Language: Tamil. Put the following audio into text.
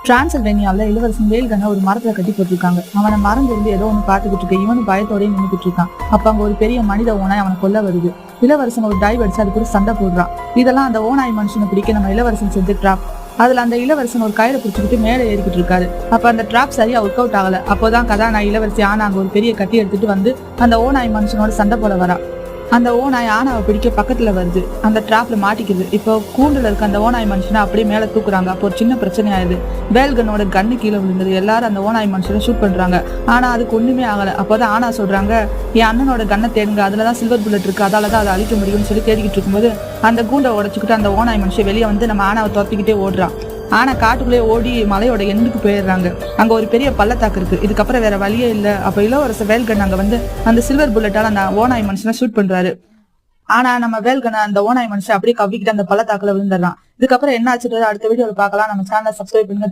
டிரான்சில்வேனியால இளவரசன் வேல்கனை ஒரு மரத்துல கட்டி போட்டிருக்காங்க. அவனை மறந்து இருந்து ஏதோ ஒண்ணு பாத்துக்கிட்டு இருக்க இவனும் பயத்தோடய நின்றுட்டு இருக்கான். அப்ப அங்க ஒரு பெரிய மனித ஓனாய் அவனை கொல்ல வருது. இளவரசன் ஒரு டைவ் அடிச்சு அது கூட சண்டை போடுறான். இதெல்லாம் அந்த ஓனாய் மனுஷனை பிடிக்க நம்ம இளவரசன் செஞ்சு டிராப். அதுல அந்த இளவரசன் ஒரு கயிறை பிடிச்சிக்கிட்டு மேலே ஏறிக்கிட்டு இருக்காரு. அப்ப அந்த டிராப் சரியா ஒர்க் அவுட் ஆகல. அப்போதான் கதாநாயகி இளவரசி ஆனா அங்க ஒரு பெரிய கட்டி எடுத்துட்டு வந்து அந்த ஓனாய் மனுஷனோட சண்டை போட வரா. அந்த ஓனாய் ஆனாவை பிடிக்க பக்கத்துல வருது. அந்த டிராப்ல மாட்டிக்குது. இப்போ கூண்டுல இருக்க அந்த ஓனாய் மனுஷனை அப்படியே மேல தூக்குறாங்க. அப்போ ஒரு சின்ன பிரச்சனை ஆயுது. வேல்கனோட கண்ணு கீழே விழுந்தது. எல்லாரும் அந்த ஓனாய் மனுஷனை ஷூட் பண்றாங்க. ஆனா அதுக்கு ஒண்ணுமே ஆகல. அப்போதான் ஆனா சொல்றாங்க, என் அண்ணனோட கண்ணை தேடுங்க, அதுலதான் சில்வர் புல்லட் இருக்கு, அதாலதான் அதை அழிக்க முடியும்னு சொல்லி தேடிக்கிட்டு இருக்கும்போது அந்த கூண்டை உடைச்சுக்கிட்டு அந்த ஓனாய் மனுஷன் வெளியே வந்து நம்ம ஆனாவை துரத்திக்கிட்டே ஓடுறான். ஆனா காட்டுக்குள்ளே ஓடி மலையோட எண்டுக்கு போயிடுறாங்க. அங்க ஒரு பெரிய பள்ளத்தாக்கு இருக்கு. இதுக்கப்புறம் வேற வழியே இல்லை. அப்ப இளவரச வேல்கன் அங்க வந்து அந்த சில்வர் புல்லட்டால அந்த ஓனாய் மனுஷனை ஷூட் பண்றாரு. ஆனா நம்ம வேல்கனை அந்த ஓனாய் மனுஷன் அப்படியே கவ்விக்கிட்டு அந்த பள்ளத்தாக்குல விழுந்துடுறான். இதுக்கப்புறம் என்ன ஆச்சுன்றது அடுத்த வீடியோல பார்க்கலாம். நம்ம சேனலை சப்ஸ்கிரைப் பண்ணுங்க.